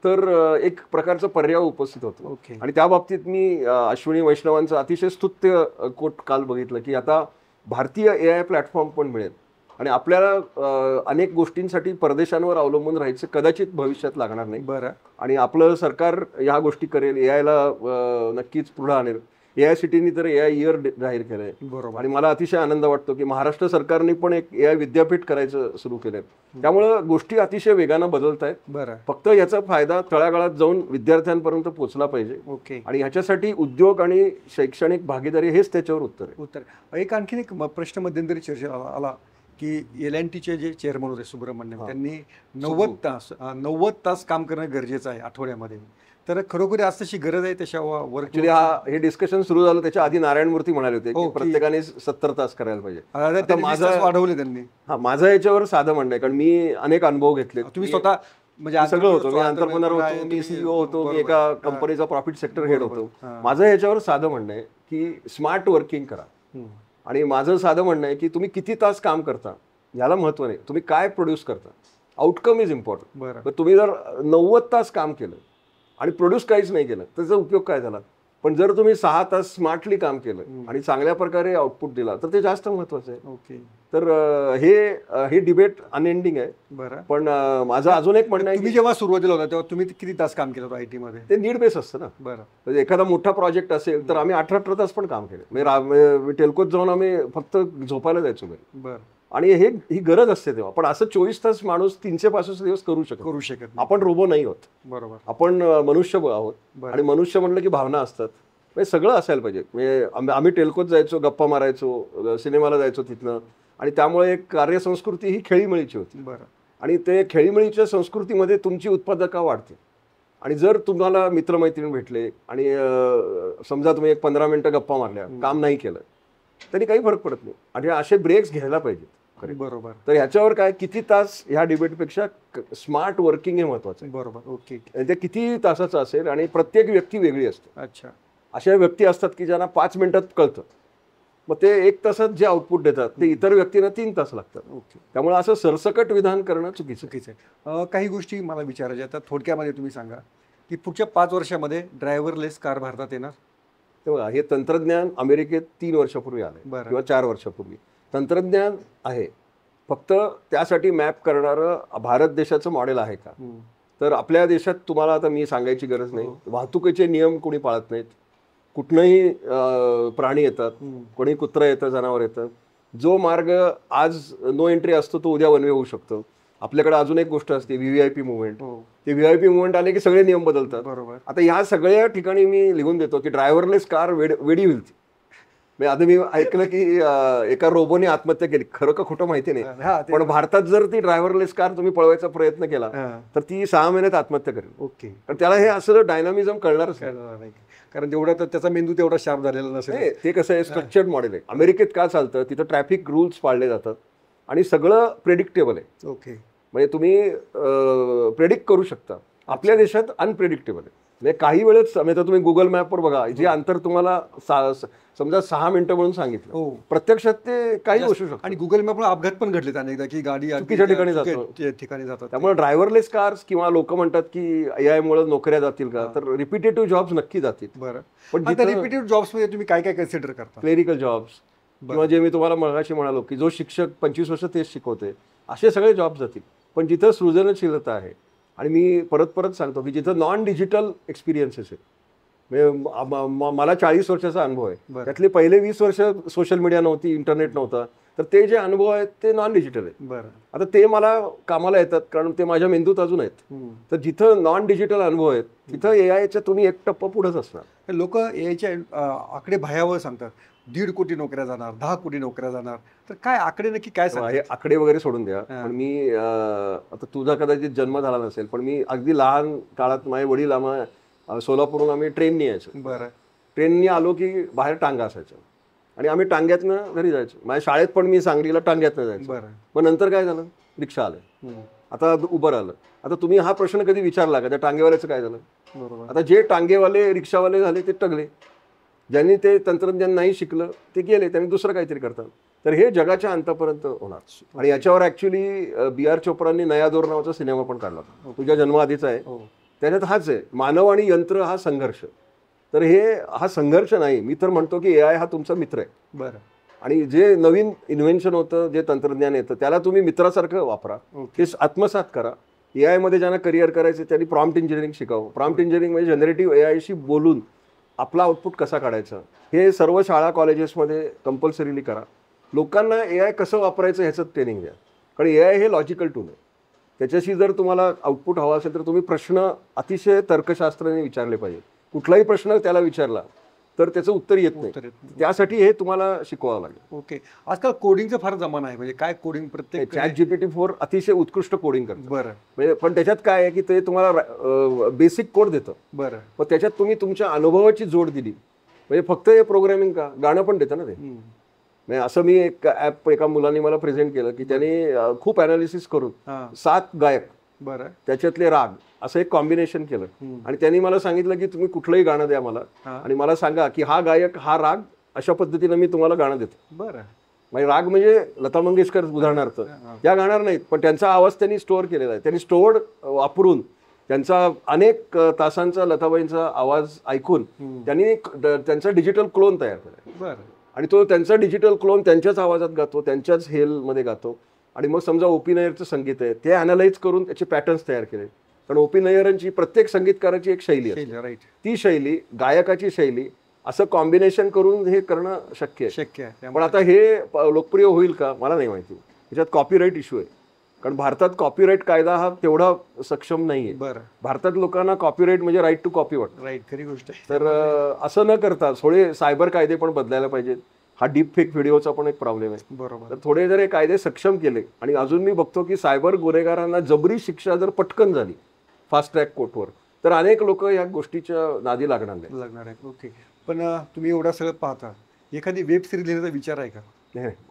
तर एक प्रकारचा पर्याय उपस्थित होतो. आणि त्या बाबतीत मी अश्विनी वैष्णवांचं अतिशय स्तुत्य कोट काल बघितलं की आता भारतीय AI प्लॅटफॉर्म पण मिळेल आणि आपल्याला अनेक गोष्टींसाठी परदेशांवर अवलंबून राहायचं कदाचित भविष्यात लागणार नाही. आणि आपलं सरकार ह्या गोष्टी करेल, AI ला नक्कीच पुढे आणेल. AI सिटीनी तर AI इयर जाहीर केलंय. आणि मला अतिशय आनंद वाटतो की महाराष्ट्र सरकारने पण एक AI विद्यापीठ करायचं सुरू केलंय. त्यामुळं गोष्टी अतिशय वेगानं बदलत आहेत. फक्त याचा फायदा तळागाळात जाऊन विद्यार्थ्यांपर्यंत पोहोचला पाहिजे. आणि ह्याच्यासाठी उद्योग आणि शैक्षणिक भागीदारी हेच त्याच्यावर उत्तर आहे. एक आणखीन एक प्रश्न मध्यंतरी चर्चेला आला की LNTचे जे चेअरमन होते सुब्रमण्यम, त्यांनी 90 तास काम करणं गरजेचं आहे आठवड्यामध्ये. तर खरोखर आज तशी गरज आहे त्याच्या वर्क? हे डिस्कशन सुरू झालं त्याच्या आधी नारायण मूर्ती म्हणाले होते की प्रत्येकाने 70 तास करायला पाहिजे. माझं वाढवले त्यांनी. माझं याच्यावर साधं म्हणणं आहे, कारण मी अनेक अनुभव घेतले. तुम्ही स्वतः म्हणजे सगळं होतं. मी एंटरप्रेन्योर होतो, मी CEO होतो, मी एका कंपनीचा प्रॉफिट सेक्टर हेड होतो. माझं याच्यावर साधं म्हणणं आहे की स्मार्ट वर्किंग करा. आणि माझं साधं म्हणणं आहे की तुम्ही किती तास काम करता याला महत्व नाही, तुम्ही काय प्रोड्यूस करता. Outcome is important. तुम्ही जर 90 तास काम केलं आणि प्रोड्यूस काहीच नाही केलं त्याचा उपयोग काय झाला? पण जर तुम्ही 6 तास स्मार्टली काम केलं आणि चांगल्या प्रकारे आउटपुट दिला तर ते जास्त महत्वाचं आहे. ओके. तर हे डिबेट अनएंडिंग आहे. बरं. पण माझं अजून एक म्हणणं आहे तुम्ही जेव्हा सुरुवातीला होता तेव्हा तुम्ही किती तास काम केलं होतं IT मध्ये? ते नीड बेस असतं ना. बरं. म्हणजे एखादा मोठा प्रोजेक्ट असेल तर आम्ही 18 तास पण काम केलं. म्हणजे टेल्कोत जाऊन आम्ही फक्त झोपायला जायचो घरी. बरं. आणि ही गरज असते तेव्हा. पण असं 24 तास माणूस 365 दिवस करू शकत नाही. आपण रोबो नाही आहोत. बरोबर. आपण मनुष्य आहोत. आणि मनुष्य म्हणलं की भावना असतात. म्हणजे सगळं असायला पाहिजे. म्हणजे आम्ही टेल्कोत जायचो, गप्पा मारायचो, सिनेमाला जायचो तिथनं. आणि त्यामुळे एक कार्यसंस्कृती ही खेळीमेळीची होती. बरं. आणि ते खेळीमेळीच्या संस्कृतीमध्ये तुमची उत्पादकता वाढते. आणि जर तुम्हाला मित्रमैत्रीण भेटले आणि समजा तुम्ही एक 15 मिनिटं गप्पा मारल्या, काम नाही केलं तरी काही फरक पडत नाही. आणि असे ब्रेक्स घ्यायला पाहिजेत. बरोबर. तर ह्याच्यावर काय किती तास ह्या डिबेटपेक्षा स्मार्ट वर्किंग हे महत्वाचं आहे. बरोबर. ओके. ते किती तासाचं असेल आणि प्रत्येक व्यक्ती वेगळी असते. अच्छा. अशा व्यक्ती असतात की ज्यांना 5 मिनिटात कळतं, मग ते 1 तासात जे आउटपुट देतात ते इतर व्यक्तींना 3 तास लागतात. ओके. त्यामुळे असं सरसकट विधान करणं चुकीचं आहे. काही गोष्टी मला विचारायच्या आता थोडक्यामध्ये तुम्ही सांगा की पुढच्या 5 वर्षामध्ये ड्रायव्हरलेस कार भारतात येणार? तेव्हा हे तंत्रज्ञान अमेरिकेत 3 वर्षापूर्वी आलंय किंवा 4 वर्षापूर्वी. तंत्रज्ञान आहे, फक्त त्यासाठी मॅप करणारं भारत देशाचं मॉडेल आहे का? तर आपल्या देशात तुम्हाला आता मी सांगायची गरज नाही. वाहतुकीचे नियम कोणी पाळत नाहीत. कुठनंही प्राणी येतात, कोणी कुत्रं येतं, जनावर येतं. जो मार्ग आज नो एंट्री असतो तो उद्या वन वे होऊ शकतो. आपल्याकडे अजून एक गोष्ट असते व्हीव्हीआयपी मुवमेंट. ते व्हीव्हीआयपी मुवमेंट आले की सगळे नियम बदलतात. बरोबर. आता ह्या सगळ्या ठिकाणी मी लिहून देतो की ड्रायव्हरलेस कार वेडी होईल ती. आता मी ऐकलं की एका रोबोने आत्महत्या केली. खरं का खोटं माहिती नाही, पण भारतात जर ती ड्रायव्हरलेस कार तुम्ही पळवायचा प्रयत्न केला तर ती 6 महिन्यात आत्महत्या करेल. ओके. पण त्याला हे असं डायनामिझम कळणारच नाही, कारण तेवढा तर त्याचा मेंदू तेवढा शार्प झालेला नसेल. ते कसं आहे, स्ट्रक्चर्ड मॉडेल आहे. अमेरिकेत का चालतं, तिथं ट्रॅफिक रूल्स पाळले जातात आणि सगळं प्रेडिक्टेबल आहे. ओके. म्हणजे तुम्ही प्रेडिक्ट करू शकता. आपल्या देशात अनप्रेडिक्टेबल आहे. म्हणजे काही वेळेस आता तुम्ही गुगल मॅपवर बघा, जे अंतर तुम्हाला समजा 6 मिनिटं म्हणून सांगितलं, प्रत्यक्षात ते काही असू शकतं. आणि गुगल मॅपवर अपघात पण घडले अनेकदा की गाडी चुकीच्या ठिकाणी जातात. त्यामुळे ड्रायव्हरलेस कार्स किंवा लोक म्हणतात की AI मुळे नोकऱ्या जातील का, तर रिपिटेटिव्ह जॉब्स नक्की जातील. बरं. पण रिपिटेटिव्ह जॉब्स मध्ये तुम्ही काय काय कन्सिडर करता? क्लेरिकल जॉब्स किंवा जे मी तुम्हाला मगाशी म्हणालो की जो शिक्षक 25 वर्ष तेच शिकवते, असे सगळे जॉब जातील. पण जिथं सृजनशीलता आहे, आणि मी परत सांगतो की जिथं नॉन डिजिटल एक्सपिरियन्सेस आहे, म्हणजे मला 40 वर्षाचा अनुभव आहे, त्यातले पहिले 20 वर्ष सोशल मीडिया नव्हती, इंटरनेट नव्हता, तर ते जे अनुभव आहेत ते नॉन डिजिटल आहेत. बरं. आता ते मला कामाला येतात कारण ते माझ्या मेंदूत अजून आहेत. तर जिथं नॉन डिजिटल अनुभव आहेत तिथं AI-च्या तुम्ही एक टप्पा पुढेच असणार. लोक AI-च्या आकडे भयावह सांगतात. 1.5 कोटी नोकऱ्या जाणार, 10 कोटी नोकऱ्या जाणार. तर काय आकडे नक्की काय सांगतात? हे आकडे वगैरे सोडून द्या. पण मी आता तुझा कदाचित जन्म झाला नसेल, पण मी अगदी लहान काळात माझे वडील सोलापूरहून आम्ही ट्रेननी यायचो. बरं. ट्रेननी आलो की बाहेर टांगा असायचं आणि आम्ही टांग्यातनं घरी जायचो. माझ्या शाळेत पण मी सांगलीला टांग्यातनं जायचो. मग नंतर काय झालं, रिक्षा आलं, आता उबर आलं. आता तुम्ही हा प्रश्न कधी विचारला का त्या टांगेवाल्याचं काय झालं? बरोबर. आता जे टांगेवाले रिक्षावाले झाले ते टगले, ज्यांनी ते तंत्रज्ञान नाही शिकलं ते गेले, त्यांनी दुसरं काहीतरी करतात. तर हे जगाच्या अंतापर्यंत होणार. आणि याच्यावर ऍक्च्युली BR चोप्रांनी नया दौर नावाचा सिनेमा पण काढला होता, तुझ्या जन्माआधीचा आहे. त्याच्यात हाच आहे, मानव आणि यंत्र हा संघर्ष. तर हा संघर्ष नाही, मी तर म्हणतो की AI हा तुमचा मित्र आहे. बरं. आणि जे नवीन इन्व्हेन्शन होतं, जे तंत्रज्ञान येतं, त्याला तुम्ही मित्रासारखं वापरा, ते आत्मसात करा. AI मध्ये ज्यांना करिअर करायचे त्यांनी प्रॉम्प्ट इंजिनिअरिंग शिकावं. प्रॉम्प्ट इंजिनिअरिंग म्हणजे जनरेटिव्ह AI-शी बोलून आपला आउटपुट कसा काढायचा, हे सर्व शाळा कॉलेजेसमध्ये कंपल्सरीली करा. लोकांना AI कसं वापरायचं ह्याचं ट्रेनिंग द्या. कारण AI हे लॉजिकल टूल आहे. त्याच्याशी जर तुम्हाला आउटपुट हवा असेल तर तुम्ही प्रश्न अतिशय तर्कशास्त्राने विचारले पाहिजे. कुठलाही प्रश्न त्याला विचारला तर त्याचं उत्तर येत नाही. त्यासाठी हे तुम्हाला शिकवावं लागेल. ओके. आजकाल कोडिंगचा फार जमाना आहे. म्हणजे काय कोडिंग प्रत्येक ChatGPT-4 अतिशय उत्कृष्ट कोडिंग करतं. बरं. म्हणजे पण त्याच्यात काय आहे की ते तुम्हाला बेसिक कोड देतं. बरं. पण त्याच्यात तुम्ही तुमच्या अनुभवाची जोड दिली, म्हणजे फक्त हे प्रोग्रामिंग का, गाणं पण देतं ना ते. म्हणजे असं मी एक ॲप एका मुलांनी मला प्रेझेंट केलं की त्याने खूप अनालिसिस करून 7 गायक, बरं, त्याच्यातले राग असं एक कॉम्बिनेशन केलं. आणि त्यांनी मला सांगितलं की तुम्ही कुठलंही गाणं द्या मला आणि मला सांगा की हा गायक हा राग अशा पद्धतीनं मी तुम्हाला गाणं देतो. बरं. म्हणजे राग म्हणजे लता मंगेशकर उदाहरणार्थ त्या गाणार नाहीत, पण त्यांचा आवाज त्यांनी स्टोअर केलेला आहे. त्यांनी स्टोअर्ड वापरून त्यांचा अनेक तासांचा लताबाईंचा आवाज ऐकून त्यांनी त्यांचा डिजिटल क्लोन तयार केला. बरं. आणि तो त्यांचा डिजिटल क्लोन त्यांच्याच आवाजात गातो, त्यांच्याच हेलमध्ये गातो. आणि मग समजा ओपी नय्यरचं संगीत आहे ते अनालाइज करून त्याचे पॅटर्न्स तयार केले. कारण ओपी नय्यरांची प्रत्येक संगीतकाराची एक शैली आहे, राईट. ती शैली, गायकाची शैली, असं कॉम्बिनेशन करून हे करणं शक्य आहे. पण आता हे लोकप्रिय होईल का मला नाही माहिती. याच्यात कॉपीराईट इश्यू आहे, कारण भारतात कॉपीराईट कायदा हा तेवढा सक्षम नाहीये. बरं. भारतात लोकांना कॉपीराईट म्हणजे राईट टू कॉपी वाटतं. राईट, खरी गोष्ट आहे. तर असं न करता थोडे सायबर कायदे पण बदलायला पाहिजेत. हा डीप फेक व्हिडिओचा पण एक प्रॉब्लेम आहे. बरोबर. तर थोडे जर हे कायदे सक्षम केले, आणि अजून मी बघतो की सायबर गुन्हेगारांना जबरी शिक्षा जर पटकन झाली फास्ट ट्रॅक कोर्टवर, तर अनेक लोक या गोष्टीच्या नादी लागणार आहे. ओके. पण तुम्ही एवढं सगळं पाहता, एखादी वेब सिरीज लिहिण्याचा विचार आहे का?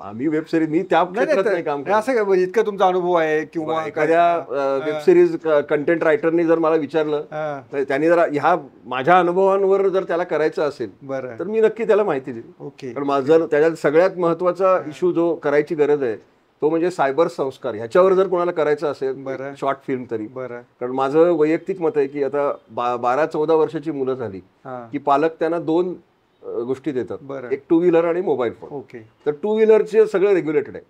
आम्ही वेब सिरीज, मी त्या क्षेत्रात नाही काम करत. असं का इतका तुमचा अनुभव आहे? किंवा एखाद्या वेब सिरीज कंटेंट रायटरनी जर मला विचारलं, तर त्यांनी जर ह्या माझ्या अनुभवांवर जर त्याला करायचं असेल, बरं, तर मी नक्की त्याला माहिती देईन. ओके. कारण माझं त्याच्यात सगळ्यात महत्वाचा इश्यू जो करायची गरज आहे तो म्हणजे सायबर संस्कार. ह्याच्यावर जर कोणाला करायचं असेल शॉर्ट फिल्म तरी. बरं. कारण माझं वैयक्तिक मत आहे की आता 12-14 वर्षाची मुलं झाली की पालक त्यांना 2 गोष्टी देतात, एक 2 व्हीलर आणि मोबाईल फोन. ओके. तर 2 व्हीलरचे सगळं रेग्युलेटेड आहे.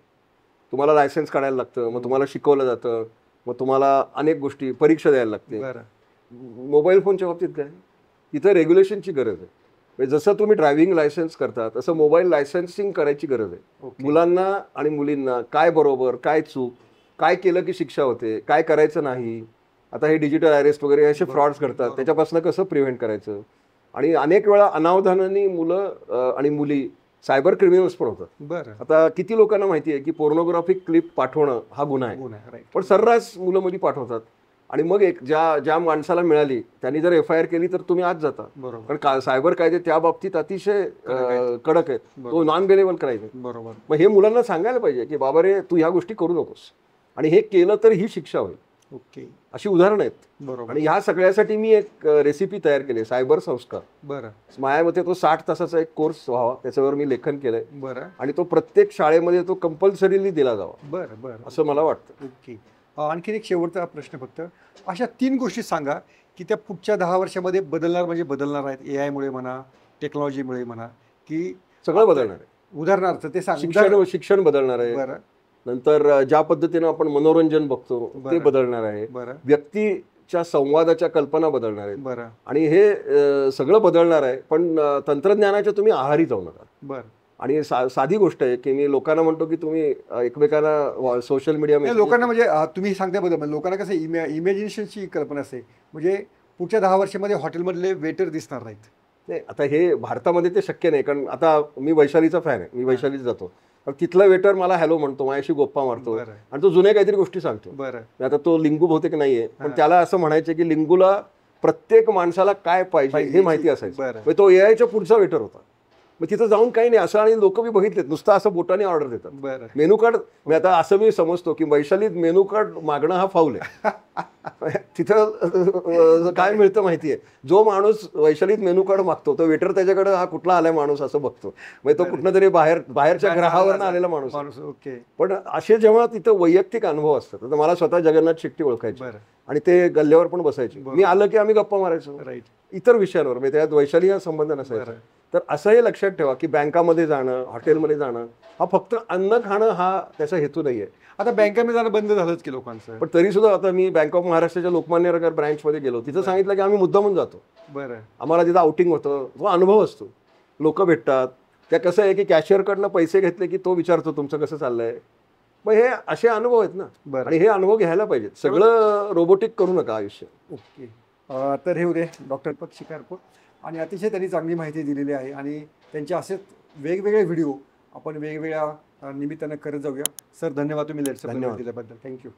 तुम्हाला लायसन्स काढायला लागतं, मग तुम्हाला शिकवलं जातं, मग तुम्हाला अनेक गोष्टी, परीक्षा द्यायला लागते. मोबाईल फोनच्या बाबतीत काय, इथं रेग्युलेशनची गरज आहे. जसं तुम्ही ड्रायव्हिंग लायसन्स करता तसं मोबाईल लायसन्सिंग करायची गरज आहे. मुलांना आणि मुलींना काय बरोबर, काय चूक, काय केलं की शिक्षा होते, काय करायचं नाही. आता हे डिजिटल अरेस्ट वगैरे असे फ्रॉड्स करतात, त्याच्यापासून कसं प्रिव्हेंट करायचं. आणि अनेक वेळा अनावधानाने मुलं आणि मुली सायबर क्रिमिनल्स पण होतात. बरं. आता किती लोकांना माहिती आहे की पोर्नोग्राफिक क्लिप पाठवणं हा गुन्हा आहे, पण सर्रास मुलं मुली पाठवतात. आणि मग एक ज्या माणसाला मिळाली त्यांनी जर FIR केली तर तुम्ही आज जाता. कारण सायबर कायदे त्या बाबतीत अतिशय कडक आहेत, तो नॉन बेलेबल करायचे. बरोबर. मग हे मुलांना सांगायला पाहिजे की बाबा रे, तू ह्या गोष्टी करू नकोस, आणि हे केलं तर ही शिक्षा होईल. ओके. अशी उदाहरणं आहेत. बरोबर. आणि ह्या सगळ्यासाठी मी एक रेसिपी तयार केली, सायबर संस्कार. बरं. माझ्या मते तो 60 तासाचा एक कोर्स व्हावा, त्याच्यावर मी लेखन केलंय. बरं. आणि तो प्रत्येक शाळेमध्ये तो कंपल्सरीली दिला जावा. बरं बरं, असं मला वाटतं. ओके. आणखीन एक शेवटचा प्रश्न, फक्त अशा 3 गोष्टी सांगा की त्या पुढच्या 10 वर्षामध्ये बदलणार आहेत. AI मुळे म्हणा, टेक्नॉलॉजीमुळे म्हणा, की सगळं बदलणार आहे. उदाहरणार्थ ते सांग. शिक्षण बदलणार आहे. बरं. नंतर ज्या पद्धतीनं आपण मनोरंजन बघतो ते बदलणार आहे. व्यक्तीच्या संवादाच्या कल्पना बदलणार आहेत. बरं. आणि हे सगळं बदलणार आहे, पण तंत्रज्ञानाच्या तुम्ही आहारी जाऊ नका. बरं. आणि साधी गोष्ट आहे की मी लोकांना म्हणतो की तुम्ही एकमेकांना सोशल मीडिया, लोकांना म्हणजे तुम्ही सांगण्याबद्दल लोकांना कसं इमॅजिनेशनची कल्पना असते, म्हणजे पुढच्या 10 वर्षामध्ये हॉटेलमधले वेटर दिसणार नाहीत. नाही, आता हे भारतामध्ये ते शक्य नाही. कारण आता मी वैशालीचा फॅन आहे, मी वैशालीत जातो, तिथला वेटर मला हॅलो म्हणतो, माझ्याशी गप्पा मारतो, आणि तो जुने काहीतरी गोष्टी सांगतो. बरं. आता तो लिंगू बहुतेक नाहीये, पण त्याला असं म्हणायचं की लिंगूला प्रत्येक माणसाला काय पाहिजे हे माहिती असायचं. तो AIच्या पुढचा वेटर होता. मग तिथं जाऊन काही नाही असं, आणि लोक मी बघितलेत नुसतं असं बोटाने ऑर्डर देतात. मेनू कार्ड, मी आता असं मी समजतो की वैशालीत मेनू कार्ड मागणं हा फाऊल आहे. तिथं काय मिळतं माहितीये, जो माणूस वैशालीत मेनू कार्ड मागतो तो वेटर त्याच्याकडे हा कुठला आलाय माणूस असं बघतो, म्हणजे तो कुठनं तरी बाहेरच्या ग्रहावरनं आलेला माणूस. ओके. पण असे जेव्हा तिथं वैयक्तिक अनुभव असतात, तर मला स्वतः जगन्नाथ शेट्टी ओळखायचे आणि ते गल्ल्यावर पण बसायचे. मी आलं की आम्ही गप्पा मारायचो इतर विषयांवर, म्हणजे त्यात वैशाली हा संबंध नसायचा. तर असं हे लक्षात ठेवा की बँकामध्ये जाणं, हॉटेलमध्ये जाणं हा फक्त अन्न खाणं हा त्याचा हेतू नाहीये. आता बँकेमध्ये जाणं बंद झालंच की लोकांचं, पण तरी सुद्धा आता मी बँक ऑफ महाराष्ट्राच्या लोकमान्य नगर ब्रँचमध्ये गेलो, तिथं सांगितलं की आम्ही मुद्दामून जातो. बरं. आम्हाला तिथं आउटिंग होतं, तो अनुभव असतो, लोक भेटतात. त्या कसं आहे की कॅशियरकडनं पैसे घेतले की तो विचारतो तुमचं कसं चाललंय. मग हे असे अनुभव आहेत ना, आणि हे अनुभव घ्यायला पाहिजेत. सगळं रोबोटिक करू नका आयुष्य. ओके. तर हे होते डॉक्टर दीपक शिकारपूर, आणि अतिशय त्यांनी चांगली माहिती दिलेली आहे. आणि त्यांचे असेच वेगवेगळे व्हिडिओ आपण वेगवेगळ्या निमित्तानं करत जाऊया. सर धन्यवाद, तुम्ही लेट्स दिल्याबद्दल. थँक्यू.